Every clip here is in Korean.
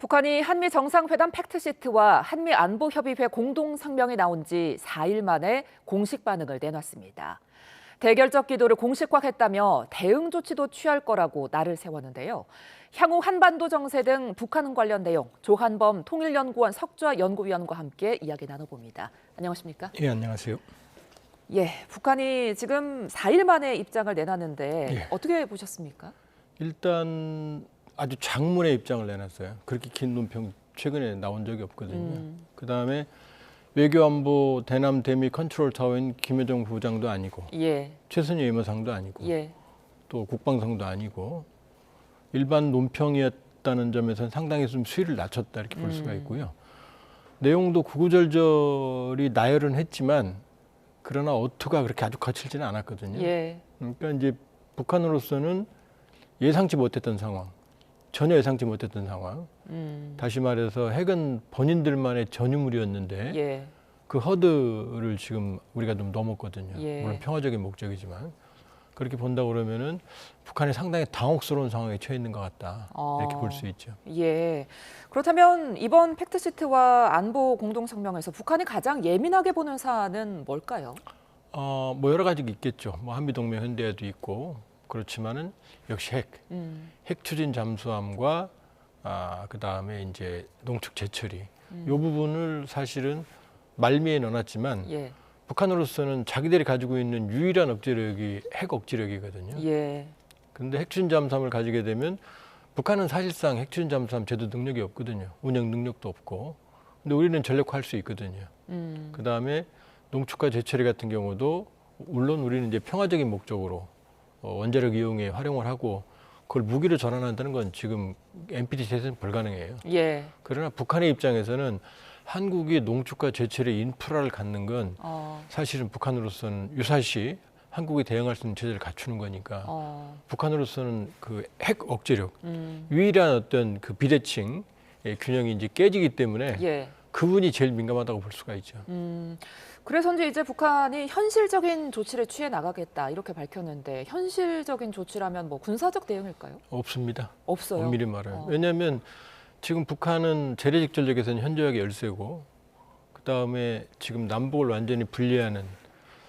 북한이 한미 정상회담 팩트시트와 한미 안보협의회 공동성명이 나온 지 4일 만에 공식 반응을 내놨습니다. 대결적 기도를 공식화했다며 대응 조치도 취할 거라고 날을 세웠는데요. 향후 한반도 정세 등 북한 관련 내용 조한범 통일연구원 석좌 연구위원과 함께 이야기 나눠봅니다. 안녕하십니까? 예, 안녕하세요. 예, 북한이 지금 4일 만에 입장을 내놨는데 예. 어떻게 보셨습니까? 일단 아주 장문의 입장을 내놨어요. 그렇게 긴 논평 최근에 나온 적이 없거든요. 그다음에 외교안보 대남 대미 컨트롤 타워인 김여정 부장도 아니고 예, 최순희 외무상도 아니고 예, 또 국방성도 아니고 일반 논평이었다는 점에서는 상당히 좀 수위를 낮췄다 이렇게 볼 수가 있고요. 내용도 구구절절이 나열은 했지만 그러나 어투가 그렇게 아주 거칠지는 않았거든요. 예, 그러니까 이제 북한으로서는 예상치 못했던 상황, 전혀 예상치 못했던 상황. 다시 말해서 핵은 본인들만의 전유물이었는데 예, 그 허드를 지금 우리가 좀 넘었거든요. 예. 물론 평화적인 목적이지만 그렇게 본다 그러면은 북한이 상당히 당혹스러운 상황에 처해 있는 것 같다 이렇게 볼 수 있죠. 예. 그렇다면 이번 팩트시트와 안보 공동성명에서 북한이 가장 예민하게 보는 사안은 뭘까요? 뭐 여러 가지가 있겠죠. 뭐 한미동맹 현대에도 있고 그렇지만은 역시 핵 추진 잠수함과 그 다음에 이제 농축 재처리 이 부분을 사실은 말미에 넣어놨지만 예, 북한으로서는 자기들이 가지고 있는 유일한 억제력이 핵 억제력이거든요. 예, 그런데 핵 추진 잠수함을 가지게 되면 북한은 사실상 핵 추진 잠수함 제도 능력이 없거든요. 운영 능력도 없고. 근데 우리는 전력화할 수 있거든요. 그 다음에 농축과 재처리 같은 경우도 물론 우리는 이제 평화적인 목적으로 원자력 이용에 활용을 하고 그걸 무기로 전환한다는 건 지금 NPT 제재는 불가능해요. 예. 그러나 북한의 입장에서는 한국이 농축과 재처리 인프라를 갖는 건 사실은 북한으로서는 유사시 한국이 대응할 수 있는 체제를 갖추는 거니까 북한으로서는 그 핵 억제력 유일한 어떤 그 비대칭 균형이 이제 깨지기 때문에 예. 그분이 제일 민감하다고 볼 수가 있죠. 그래서인지 이제 북한이 현실적인 조치를 취해 나가겠다 이렇게 밝혔는데 현실적인 조치라면 뭐 군사적 대응일까요? 없습니다. 없어요. 엄밀히 말하면. 왜냐하면 지금 북한은 재래식 전력에서는 현저하게 열세고 그다음에 지금 남북을 완전히 분리하는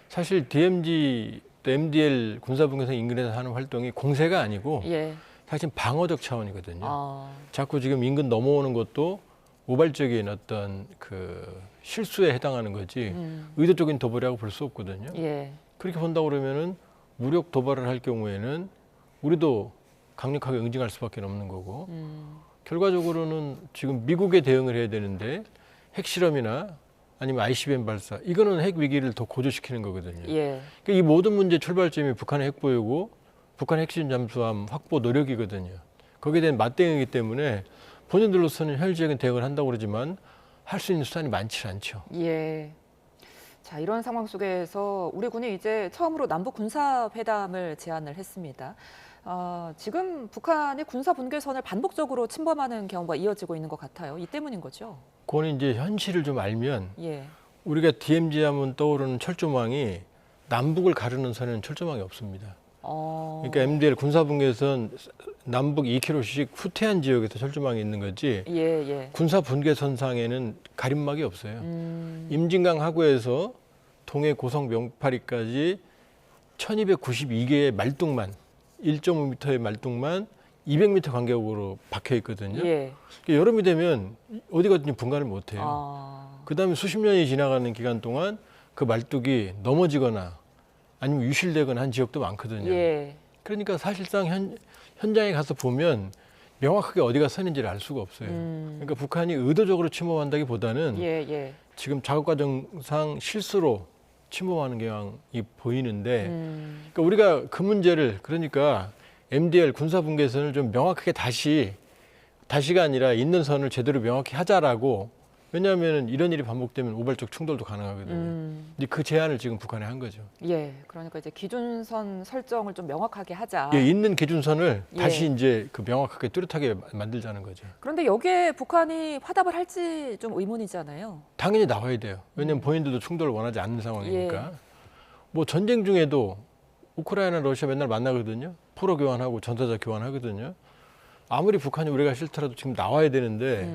사실 DMZ 또 MDL 군사분계선 인근에서 하는 활동이 공세가 아니고 예. 사실 방어적 차원이거든요. 자꾸 지금 인근 넘어오는 것도 우발적인 어떤 그 실수에 해당하는 거지 의도적인 도발이라고 볼 수 없거든요. 예. 그렇게 본다 그러면은 무력 도발을 할 경우에는 우리도 강력하게 응징할 수밖에 없는 거고 결과적으로는 지금 미국에 대응을 해야 되는데 핵실험이나 아니면 ICBM 발사 이거는 핵 위기를 더 고조시키는 거거든요. 예. 그러니까 이 모든 문제 출발점이 북한의 핵보유고 북한 핵심 잠수함 확보 노력이거든요. 거기에 대한 맞대응이기 때문에 본인들로서는 현실적인 대응을 한다고 그러지만 할 수 있는 수단이 많지 않죠. 예. 자, 이런 상황 속에서 우리 군이 이제 처음으로 남북 군사 회담을 제안을 했습니다. 지금 북한이 군사 분계선을 반복적으로 침범하는 경우가 이어지고 있는 것 같아요. 이 때문인 거죠? 그건 이제 현실을 좀 알면 예. 우리가 DMZ 하면 떠오르는 철조망이 남북을 가르는 선에는 철조망이 없습니다. 그러니까 MDL 군사분계선 남북 2km씩 후퇴한 지역에서 철조망이 있는 거지 예, 예. 군사 분계선상에는 가림막이 없어요. 임진강 하구에서 동해 고성 명파리까지 1292개의 말뚝만 1.5m의 말뚝만 200m 간격으로 박혀 있거든요. 예. 그러니까 여름이 되면 어디 가든지 분간을 못 해요. 그다음에 수십 년이 지나가는 기간 동안 그 말뚝이 넘어지거나 아니면 유실되거나 한 지역도 많거든요. 예. 그러니까 사실상 현장에 가서 보면 명확하게 어디가 선인지를 알 수가 없어요. 그러니까 북한이 의도적으로 침범한다기보다는 예, 예. 지금 작업 과정상 실수로 침범하는 경향이 보이는데 그러니까 우리가 그 문제를 그러니까 MDL 군사분계선을 좀 명확하게 다시가 아니라 있는 선을 제대로 명확히 하자라고 왜냐하면 이런 일이 반복되면 우발적 충돌도 가능하거든요. 근데 그 제안을 지금 북한에 한 거죠. 예. 그러니까 이제 기준선 설정을 좀 명확하게 하자. 예, 있는 기준선을 예. 다시 이제 그 명확하게 뚜렷하게 만들자는 거죠. 그런데 여기에 북한이 화답을 할지 좀 의문이잖아요. 당연히 나와야 돼요. 왜냐하면 본인들도 충돌을 원하지 않는 상황이니까. 뭐 전쟁 중에도 우크라이나, 러시아 맨날 만나거든요. 포로 교환하고 전사자 교환하거든요. 아무리 북한이 우리가 싫더라도 지금 나와야 되는데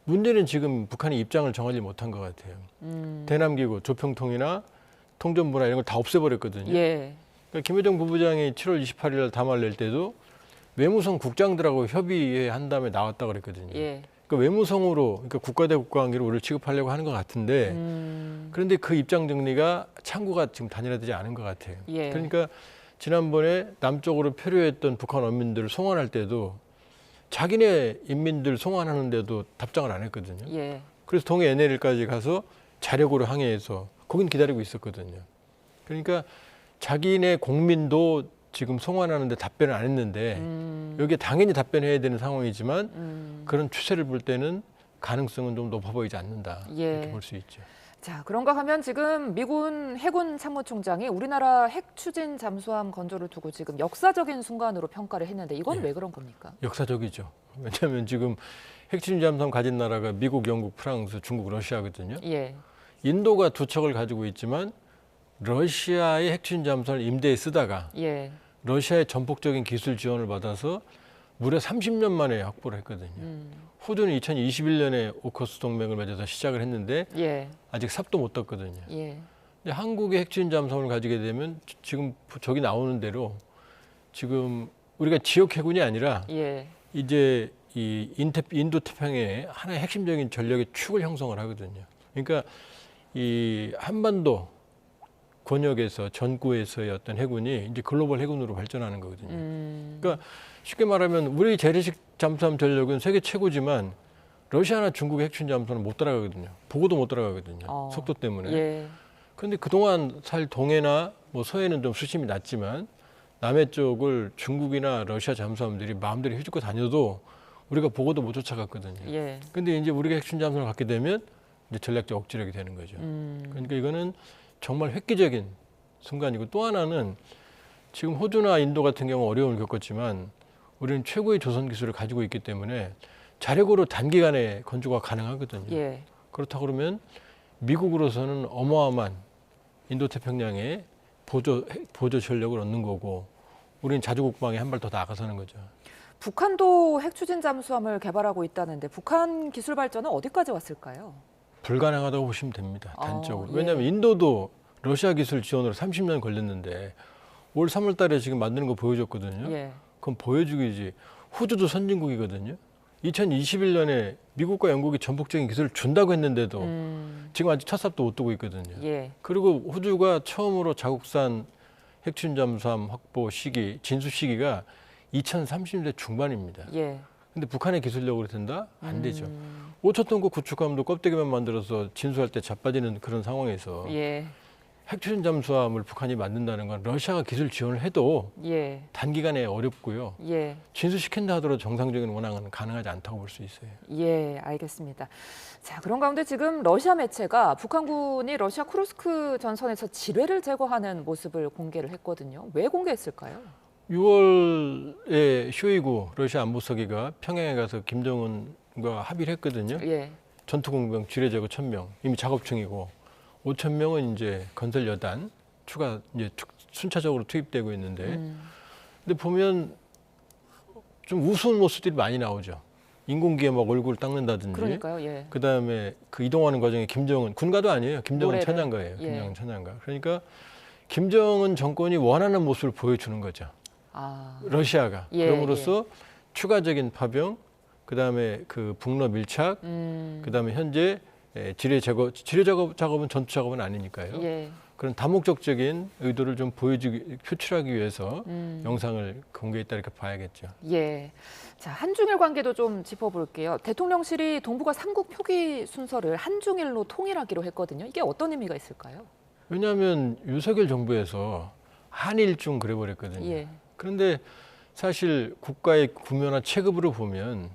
문제는 지금 북한이 입장을 정하지 못한 것 같아요. 대남기구, 조평통이나 통전부나 이런 걸 다 없애버렸거든요. 예. 그러니까 김여정 부부장이 7월 28일 날 담화를 낼 때도 외무성 국장들하고 협의한 다음에 나왔다 그랬거든요. 예. 그러니까 외무성으로, 그러니까 국가 대 국가 관계로 우리를 취급하려고 하는 것 같은데 그런데 그 입장 정리가 창구가 지금 단일화되지 않은 것 같아요. 예. 그러니까 지난번에 남쪽으로 표류했던 북한 어민들을 송환할 때도 자기네 인민들 송환하는데도 답장을 안 했거든요. 예. 그래서 동해 NLL까지 가서 자력으로 항해해서 거긴 기다리고 있었거든요. 그러니까 자기네 국민도 지금 송환하는데 답변을 안 했는데 여기에 당연히 답변해야 되는 상황이지만 그런 추세를 볼 때는 가능성은 좀 높아 보이지 않는다. 예. 이렇게 볼 수 있죠. 자, 그런가 하면 지금 미군 해군 참모총장이 우리나라 핵 추진 잠수함 건조를 두고 지금 역사적인 순간으로 평가를 했는데 이건 왜 그런 겁니까? 역사적이죠. 왜냐하면 지금 핵추진 잠수함 가진 나라가 미국, 영국, 프랑스, 중국, 러시아거든요. 예. 인도가 두 척을 가지고 있지만 러시아의 핵추진 잠수함을 임대에 쓰다가 예. 러시아의 전폭적인 기술 지원을 받아서 무려 30년 만에 확보를 했거든요. 호주는 2021년에 오커스 동맹을 맺어서 시작을 했는데 예. 아직 삽도 못 떴거든요. 예. 근데 한국의 핵추진 잠수함을 가지게 되면 지금 저기 나오는 대로 지금 우리가 지역 해군이 아니라 예. 이제 이 인도 태평양의 하나의 핵심적인 전력의 축을 형성을 하거든요. 그러니까 이 한반도 권역에서 전구에서의 어떤 해군이 이제 글로벌 해군으로 발전하는 거거든요. 그러니까 쉽게 말하면 우리 재래식 잠수함 전력은 세계 최고지만 러시아나 중국의 핵추진 잠수함은 못 따라가거든요. 보고도 못 따라가거든요. 속도 때문에. 예. 그런데 그동안 사실 동해나 뭐 서해는 좀 수심이 낮지만 남해 쪽을 중국이나 러시아 잠수함들이 마음대로 휘젓고 다녀도 우리가 보고도 못 쫓아갔거든요. 예. 근데 이제 우리가 핵추진 잠수함을 갖게 되면 이제 전략적 억지력이 되는 거죠. 그러니까 이거는 정말 획기적인 순간이고 또 하나는 지금 호주나 인도 같은 경우 어려움을 겪었지만 우리는 최고의 조선 기술을 가지고 있기 때문에 자력으로 단기간에 건조가 가능하거든요. 예. 그렇다 그러면 미국으로서는 어마어마한 인도 태평양에 보조 전력을 얻는 거고 우리는 자주국방에 한 발 더 나아가서는 거죠. 북한도 핵 추진 잠수함을 개발하고 있다는데 북한 기술 발전은 어디까지 왔을까요? 불가능하다고 보시면 됩니다. 아, 단적으로. 예. 왜냐하면 인도도 러시아 기술 지원으로 30년 걸렸는데 올 3월 달에 지금 만드는 거 보여줬거든요. 예. 그럼 보여주기지. 호주도 선진국이거든요. 2021년에 미국과 영국이 전폭적인 기술을 준다고 했는데도 지금 아직 첫 삽도 못 두고 있거든요. 예. 그리고 호주가 처음으로 자국산 핵추진 잠수함 확보 시기, 진수 시기가 2030년대 중반입니다. 예. 근데 북한의 기술력으로 된다? 안 되죠. 5천 톤급 구축함도 껍데기만 만들어서 진수할 때 자빠지는 그런 상황에서 예. 핵추진 잠수함을 북한이 만든다는 건 러시아가 기술 지원을 해도 예. 단기간에 어렵고요. 예. 진수시킨다 하더라도 정상적인 원항은 가능하지 않다고 볼 수 있어요. 예, 알겠습니다. 자, 그런 가운데 지금 러시아 매체가 북한군이 러시아 쿠르스크 전선에서 지뢰를 제거하는 모습을 공개를 했거든요. 왜 공개했을까요? 6월에 쇼이구 러시아 안보서기가 평양에 가서 김정은과 합의를 했거든요. 예. 전투공병 지뢰 제거 1,000명 이미 작업 중이고 5,000명은 이제 건설 여단 추가 이제 순차적으로 투입되고 있는데 근데 보면 좀 우스운 모습들이 많이 나오죠. 인공기에 막 얼굴 닦는다든지. 그러니까요. 예. 그다음에 그 이동하는 과정에 김정은 군가도 아니에요. 김정은 노래를. 찬양가예요. 예. 김정은 찬양가. 그러니까 김정은 정권이 원하는 모습을 보여주는 거죠. 아. 러시아가. 예, 그럼으로써 추가적인 파병, 그다음에 그 북러 밀착, 그다음에 현재 지뢰 작업은 전투 작업은 아니니까요. 예. 그런 다목적적인 의도를 좀 표출하기 위해서 영상을 공개했다 이렇게 봐야겠죠. 예. 자, 한중일 관계도 좀 짚어볼게요. 대통령실이 동북아 3국 표기 순서를 한중일로 통일하기로 했거든요. 이게 어떤 의미가 있을까요? 왜냐하면 윤석열 정부에서 한일중 그래버렸거든요. 예. 그런데 사실 국가의 구면화 체급으로 보면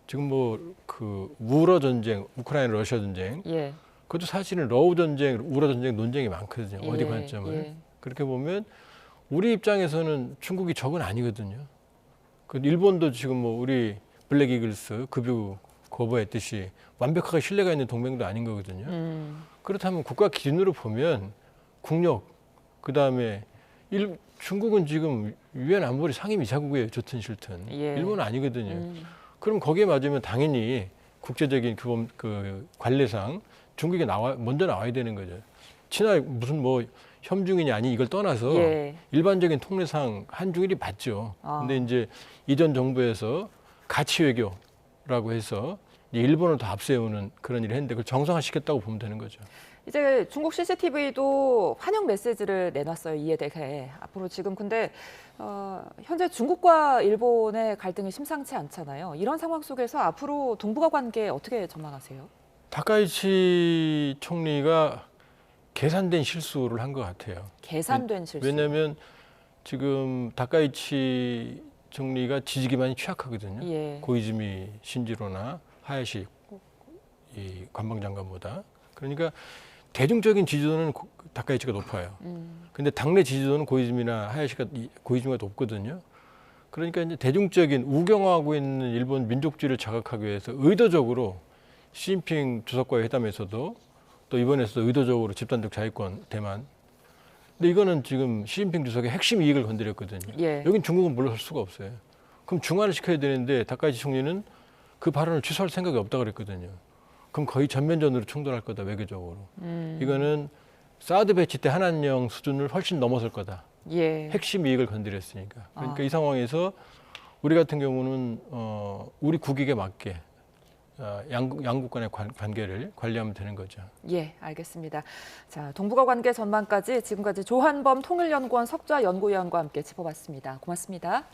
지금 뭐 그 우러 전쟁, 우크라이나 러시아 전쟁, 예. 그것도 사실은 러우 전쟁, 우러 전쟁 논쟁이 많거든요. 어디 예, 관점을. 예. 그렇게 보면 우리 입장에서는 중국이 적은 아니거든요. 그 일본도 지금 뭐 우리 블랙 이글스 급유 거부했듯이 완벽하게 신뢰가 있는 동맹도 아닌 거거든요. 그렇다면 국가 기준으로 보면 국력, 그다음에 중국은 지금 유엔 안보리 상임이사국이에요. 좋든 싫든. 예. 일본은 아니거든요. 그럼 거기에 맞으면 당연히 국제적인 그 관례상 중국이 먼저 나와야 되는 거죠. 친하 무슨 뭐 협중이냐 아니 이걸 떠나서 예. 일반적인 통례상 한중일이 맞죠. 근데 이제 이전 정부에서 가치 외교라고 해서 이제 일본을 더 앞세우는 그런 일을 했는데 그걸 정상화시켰다고 보면 되는 거죠. 이제 중국 CCTV도 환영 메시지를 내놨어요. 이에 대해. 앞으로 지금 근데 현재 중국과 일본의 갈등이 심상치 않잖아요. 이런 상황 속에서 앞으로 동북아 관계 어떻게 전망하세요? 다카이치 총리가 계산된 실수를 한 것 같아요. 계산된 실수. 왜냐하면 지금 다카이치 총리가 지지 기반이 취약하거든요. 예. 고이즈미 신지로나 하야시 이 관방장관보다. 그러니까 대중적인 지지도는 다카이치가 높아요. 근데 당내 지지도는 고이즈미가 높거든요. 그러니까 이제 대중적인 우경화하고 있는 일본 민족주의를 자극하기 위해서 의도적으로 시진핑 주석과의 회담에서도 또 이번에서도 의도적으로 집단적 자위권 대만. 근데 이거는 지금 시진핑 주석의 핵심 이익을 건드렸거든요. 예. 여긴 중국은 물러설 수가 없어요. 그럼 중화를 시켜야 되는데 다카이치 총리는 그 발언을 취소할 생각이 없다 그랬거든요. 그럼 거의 전면전으로 충돌할 거다 외교적으로. 이거는 사드 배치 때 한한령 수준을 훨씬 넘어설 거다. 예. 핵심 이익을 건드렸으니까. 그러니까 이 상황에서 우리 같은 경우는 우리 국익에 맞게 양국 간의 관계를 관리하면 되는 거죠. 예, 알겠습니다. 자, 동북아 관계 전망까지 지금까지 조한범 통일연구원 석좌 연구위원과 함께 짚어봤습니다. 고맙습니다.